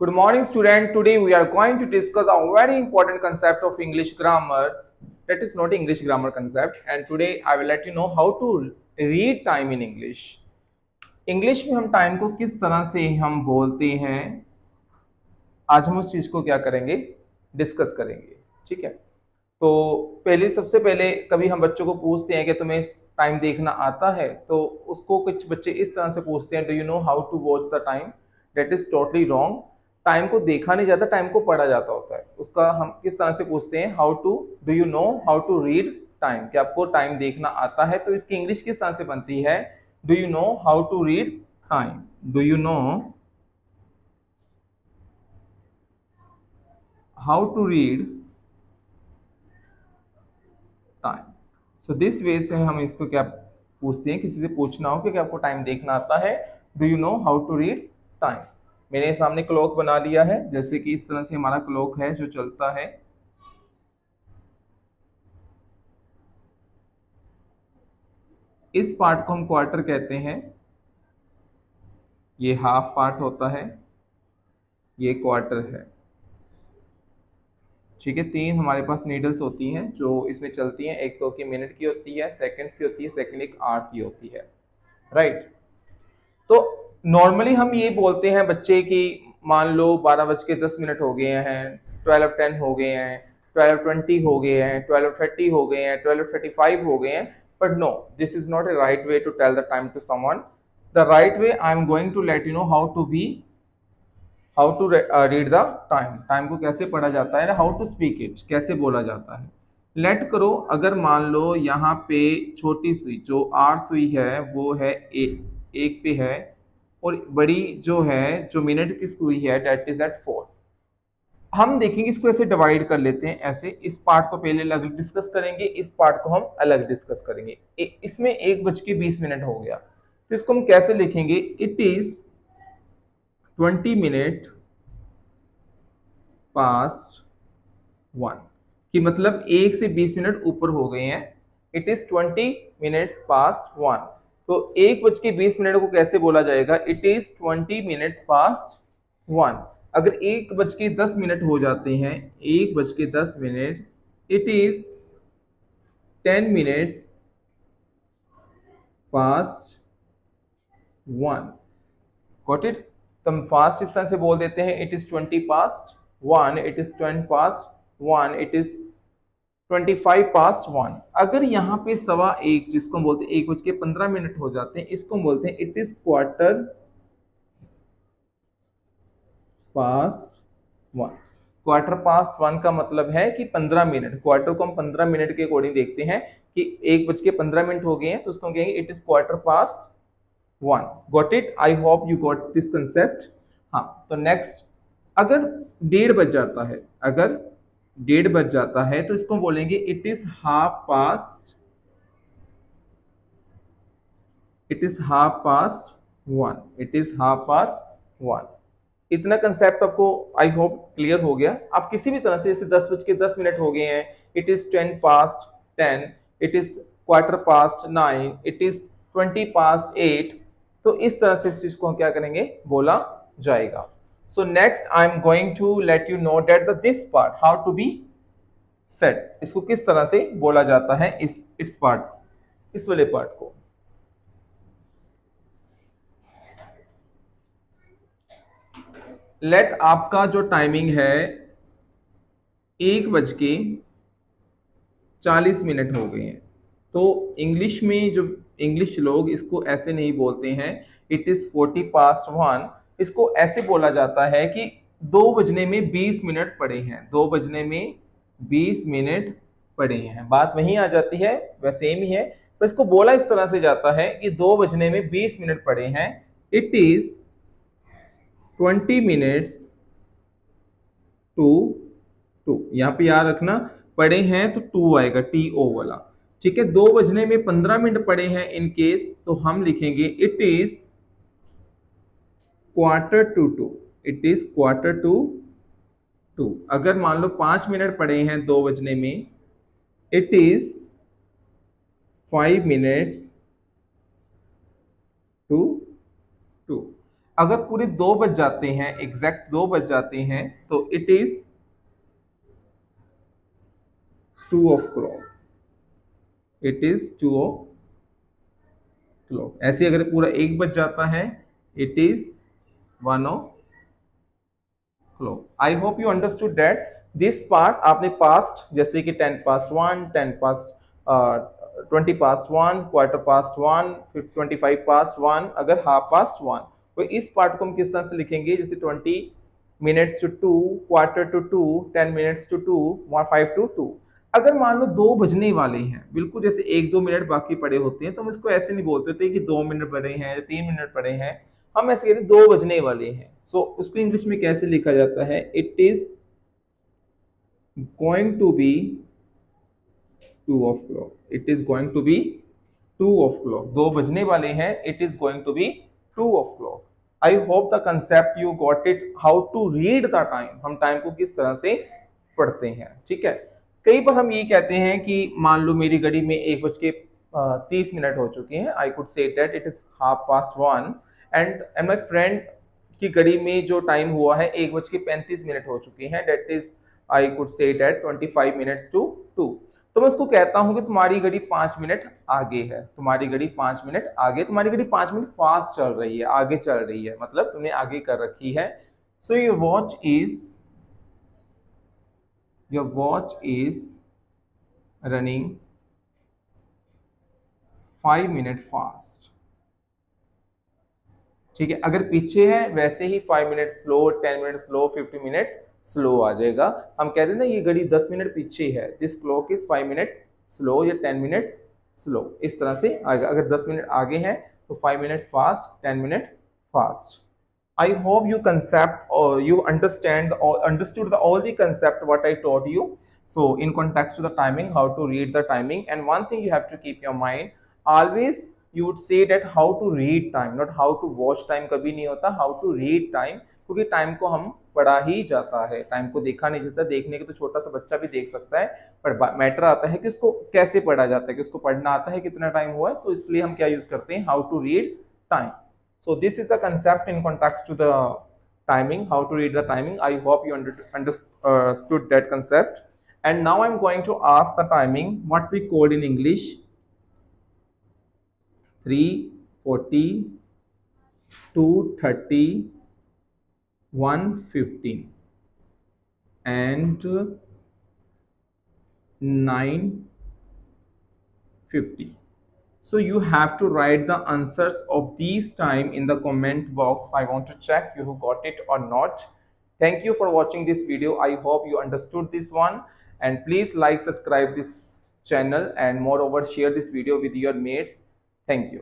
Good morning, student. Today we are going to discuss a very important concept of English grammar. That is not English grammar concept. And today I will let you know how to read time in English. English में हम time को किस तरह से हम बोलते हैं, आज हम उस चीज को क्या करेंगे, डिस्कस करेंगे। ठीक है। तो सबसे पहले कभी हम बच्चों को पूछते हैं कि तुम्हें टाइम देखना आता है, तो उसको कुछ बच्चे इस तरह से पूछते हैं, do you know how to watch the time. That is totally wrong. Time को देखा नहीं जाता, टाइम को पढ़ा जाता होता है। उसका हम किस तरह से पूछते हैं, how to do you know how to read time, कि आपको टाइम देखना आता है। तो इसकी इंग्लिश किस तरह से बनती है, do you know how to read time, do you know how to read time. So this way से हम इसको क्या पूछते हैं, किसी से पूछना हो कि क्या आपको टाइम देखना आता है, do you know how to read time. मेरे सामने क्लॉक बना लिया है, जैसे कि इस तरह से हमारा क्लॉक है जो चलता है। इस पार्ट को हम क्वार्टर कहते हैं, ये हाफ पार्ट होता है, ये क्वार्टर है। ठीक है। तीन हमारे पास नीडल्स होती हैं जो इसमें चलती हैं, एक तो की मिनट की होती है, सेकंड्स की होती है, सेकंड एक आवर की होती है। राइट। तो नॉर्मली हम ये बोलते हैं बच्चे की, मान लो 12:10 हो गए हैं, 12:10 हो गए हैं, 12:20 हो गए हैं, 12:30 हो गए हैं, 12:35 हो गए हैं। But no, this is not a right way to tell the time to someone. The right way I am going to let you know how to read the time. Time को कैसे पढ़ा जाता है, हाउ टू स्पीक इट, कैसे बोला जाता है। Late करो, अगर मान लो यहाँ पे छोटी सुई जो आर सुई है वो है एक पे है, और बड़ी जो है जो मिनट की सुई है डेट इज एट 4। हम देखेंगे इसको ऐसे डिवाइड कर लेते हैं, ऐसे इस पार्ट को पहले अलग डिस्कस करेंगे, इस पार्ट को हम अलग डिस्कस करेंगे। इसमें 1:20 हो गया, तो इसको हम कैसे लिखेंगे, इट इज 20 मिनट पास्ट 1, कि मतलब 1 से 20 मिनट ऊपर हो गए हैं। It is 20 minutes past 1। तो 1:20 को कैसे बोला जाएगा, इट इज 20 मिनट्स पास्ट 1। अगर 1:10 हो जाते हैं, 1:10, it is 10 minutes past 1। Got it. तो हम फास्ट इस तरह से बोल देते हैं, it is 20 past 1, it is 10 past 1, it is 25 past 1। अगर यहाँ पे 1:15 जिसको हम बोलते हैं 1:15 हो जाते हैं, इसको हम बोलते हैं it is quarter past 1। Quarter past 1 का मतलब है कि 15 मिनट। क्वार्टर को हम 15 मिनट के अकॉर्डिंग देखते हैं कि 1:15 हो गए हैं, तो उसको हम कहेंगे it is quarter past 1। Got it. I hope you got this concept. हाँ, तो नेक्स्ट, अगर 1:30 बज जाता है, अगर 1:30 बज जाता है, तो इसको बोलेंगे it is half past 1, it is half past 1। इतना कंसेप्ट आपको आई होप क्लियर हो गया। आप किसी भी तरह से, जैसे 10:10 हो गए हैं, it is 10 past 10, it is quarter past 9, it is 20 past 8, तो इस तरह से इस चीज को क्या करेंगे, बोला जाएगा। So next I am going to let you know that this part how to be said, इसको किस तरह से बोला जाता है, इस पार्ट, इस वाले पार्ट को। लेट आपका जो टाइमिंग है 1:40 हो गए हैं, तो इंग्लिश में जो इंग्लिश लोग इसको ऐसे नहीं बोलते हैं, इट इज 40 पास्ट 1। इसको ऐसे बोला जाता है कि 2:20 पड़े हैं, 2:20 पड़े हैं। बात वहीं आ जाती है, वैसे सेम ही है, पर इसको बोला इस तरह से जाता है कि 2:20 पड़े हैं, इट इज 20 मिनट्स टू 2। यहाँ पे याद रखना, पड़े हैं तो 2 आएगा, TO वाला। ठीक है। 2:15 पड़े हैं इन केस, तो हम लिखेंगे it is quarter to 2, it is quarter to 2। अगर मान लो 5 मिनट पड़े हैं 2 बजने में, इट इज 5 मिनट्स टू 2। अगर पूरे 2 बज जाते हैं, एग्जैक्ट 2 बज जाते हैं, तो it is 2 o'clock, it is 2 o'clock। ऐसे अगर पूरा 1 बज जाता है, it is 1 o'clock। I hope you understood that this part. आपने पास्ट जैसे कि 10 past 1, 10 past 20 past 1, quarter past 1, 25 past 1, अगर half past 1, तो इस पार्ट को हम किस तरह से लिखेंगे, जैसे 20 minutes to 2, quarter to 2, 10 minutes to 2, 5 to 2। अगर मान लो 2 बजने वाले हैं, बिल्कुल जैसे 1-2 मिनट बाकी पड़े होते हैं, तो हम इसको ऐसे नहीं बोलते थे कि 2 मिनट पड़े हैं या 3 मिनट पड़े हैं, हम ऐसे कहते हैं 2 बजने वाले हैं। सो उसको इंग्लिश में कैसे लिखा जाता है, it is going to be 2 o'clock, it is going to be 2 o'clock। 2 बजने वाले हैं, it is going to be 2 o'clock। I hope the concept you got it, how to read the time, हम time को किस तरह से पढ़ते हैं, ठीक है। कई बार हम ये कहते हैं कि मान लो मेरी घड़ी में 1:30 हो चुके हैं, I could say that it is 1:30 and my friend की घड़ी में जो टाइम हुआ है 1:35 हो चुके हैं, that is I could say that 25 minutes to 2। तो मैं उसको कहता हूं कि तुम्हारी घड़ी 5 मिनट आगे है, तुम्हारी घड़ी 5 मिनट आगे, तुम्हारी घड़ी 5 मिनट फास्ट चल रही है, आगे चल रही है, मतलब तुमने आगे कर रखी है। So your watch is running 5 minute fast, ठीक है। अगर पीछे है वैसे ही 5 minute slow, 10 minute slow, 50 minute slow आ जाएगा। हम कहते हैं ना ये घड़ी 10 मिनट पीछे है, this clock is 5 minute slow या 10 मिनट स्लो, इस तरह से आएगा। अगर 10 मिनट आगे है तो 5 minute fast, 10 minute fast. I hope you concept और यू अंडरस्टैंड और understood all the concept what I taught you. So in context to the timing, how to read the timing, and one thing you have to keep your mind, always you would say that how to read time, not how to watch time। कभी नहीं होता how to read time, क्योंकि time को हम पढ़ा ही जाता है, time को देखा नहीं जाता। देखने के तो छोटा सा बच्चा भी देख सकता है, पर मैटर आता है कि उसको कैसे पढ़ा जाता है, कि उसको पढ़ना आता है, कितना टाइम हुआ है। सो इसलिए हम क्या यूज करते हैं, how to read time. So this is the concept in context to the timing, how to read the timing. I hope you understood that concept. And now I am going to ask the timing what we called in English 3:40, 2:30, 1:15 and 9:50। So you have to write the answers of these time in the comment box. I want to check you who got it or not. Thank you for watching this video. I hope you understood this one, and please like, subscribe this channel, and moreover share this video with your mates. Thank you.